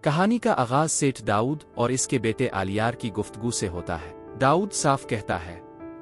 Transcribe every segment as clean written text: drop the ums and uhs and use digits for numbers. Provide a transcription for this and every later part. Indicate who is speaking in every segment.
Speaker 1: कहानी का आगाज सेठ दाऊद और इसके बेटे आलियार की गुफ्तगू से होता है। दाऊद साफ कहता है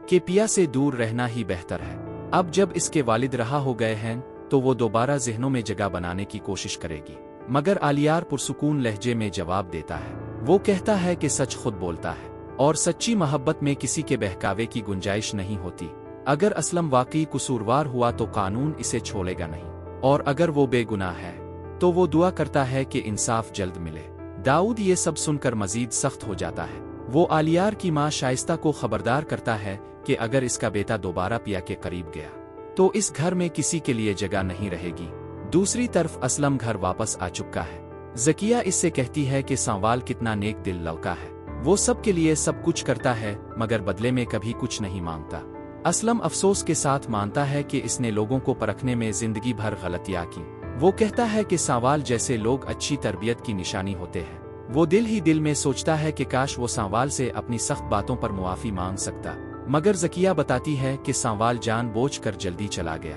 Speaker 1: कि पिया से दूर रहना ही बेहतर है। अब जब इसके वालिद रहा हो गए हैं तो वो दोबारा ज़हनों में जगह बनाने की कोशिश करेगी। मगर आलियार पुरसुकून लहजे में जवाब देता है। वो कहता है कि सच खुद बोलता है और सच्ची मोहब्बत में किसी के बहकावे की गुंजाइश नहीं होती। अगर असलम वाकई कसूरवार हुआ तो कानून इसे छोड़ेगा नहीं, और अगर वो बेगुनाह है तो वो दुआ करता है कि इंसाफ जल्द मिले। दाऊद ये सब सुनकर मजीद सख्त हो जाता है। वो आलियार की माँ शाइस्ता को खबरदार करता है कि अगर इसका बेटा दोबारा पिया के करीब गया तो इस घर में किसी के लिए जगह नहीं रहेगी। दूसरी तरफ असलम घर वापस आ चुका है। ज़किया इससे कहती है कि सांवाल कितना नेक दिल लड़का है, वो सब के लिए सब कुछ करता है मगर बदले में कभी कुछ नहीं मांगता। असलम अफसोस के साथ मानता है कि इसने लोगों को परखने में जिंदगी भर गलतियां की। वो कहता है कि सांवाल जैसे लोग अच्छी तरबियत की निशानी होते हैं। वो दिल ही दिल में सोचता है कि काश वो सांवाल से अपनी सख्त बातों पर मुआफ़ी मांग सकता, मगर ज़किया बताती है कि सांवाल जानबूझकर जल्दी चला गया।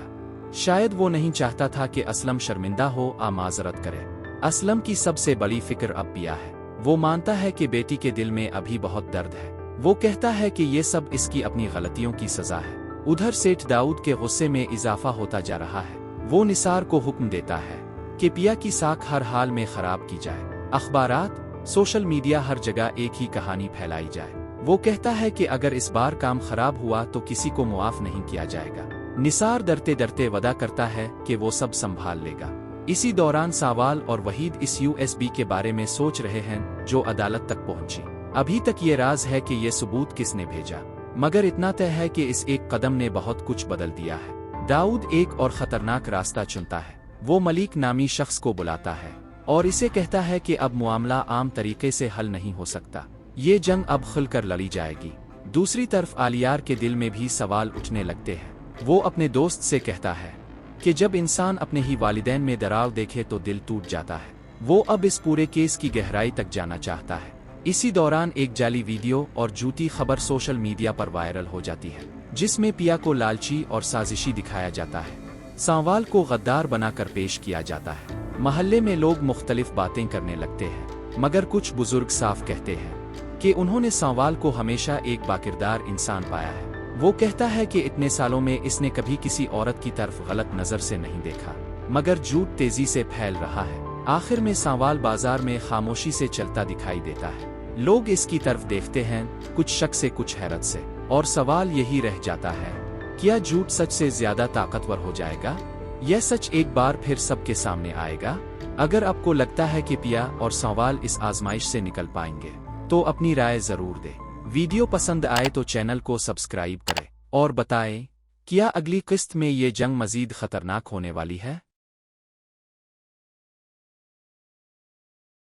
Speaker 1: शायद वो नहीं चाहता था कि असलम शर्मिंदा हो या माजरत करे। असलम की सबसे बड़ी फिक्र अब पिया है। वो मानता है कि बेटी के दिल में अभी बहुत दर्द है। वो कहता है कि ये सब इसकी अपनी गलतियों की सजा है। उधर सेठ दाऊद के गुस्से में इजाफा होता जा रहा है। वो निसार को हुक्म देता है कि पिया की साख हर हाल में खराब की जाए। अखबारात, सोशल मीडिया, हर जगह एक ही कहानी फैलाई जाए। वो कहता है कि अगर इस बार काम खराब हुआ तो किसी को मुआफ नहीं किया जाएगा। निसार डरते डरते वादा करता है कि वो सब संभाल लेगा। इसी दौरान सांवाल और वहीद इस USB के बारे में सोच रहे हैं जो अदालत तक पहुंची। अभी तक ये राज है कि ये सबूत किसने भेजा, मगर इतना तय है कि इस एक कदम ने बहुत कुछ बदल दिया है। दाऊद एक और खतरनाक रास्ता चुनता है। वो मलिक नामी शख्स को बुलाता है और इसे कहता है कि अब मामला आम तरीके से हल नहीं हो सकता। ये जंग अब खुलकर लड़ी जाएगी। दूसरी तरफ आलियार के दिल में भी सवाल उठने लगते हैं। वो अपने दोस्त से कहता है कि जब इंसान अपने ही वालिदैन में दरार देखे तो दिल टूट जाता है। वो अब इस पूरे केस की गहराई तक जाना चाहता है। इसी दौरान एक जाली वीडियो और झूठी खबर सोशल मीडिया पर वायरल हो जाती है, जिसमें पिया को लालची और साजिशी दिखाया जाता है। सांवाल को गद्दार बनाकर पेश किया जाता है। महल्ले में लोग मुख्तलिफ बातें करने लगते हैं, मगर कुछ बुजुर्ग साफ कहते हैं कि उन्होंने सांवाल को हमेशा एक बाकिरदार इंसान पाया है। वो कहता है कि इतने सालों में इसने कभी किसी औरत की तरफ गलत नजर से नहीं देखा, मगर झूठ तेजी से फैल रहा है। आखिर में सांवाल बाजार में खामोशी से चलता दिखाई देता है। लोग इसकी तरफ देखते हैं, कुछ शक से कुछ हैरत से, और सवाल यही रह जाता है, क्या झूठ सच से ज्यादा ताकतवर हो जाएगा? यह सच एक बार फिर सबके सामने आएगा? अगर आपको लगता है कि पिया और सांवाल इस आजमाइश से निकल पाएंगे तो अपनी राय जरूर दें। वीडियो पसंद आए तो चैनल को सब्सक्राइब करें और बताएं, क्या अगली किस्त में ये जंग मजीद खतरनाक होने वाली है?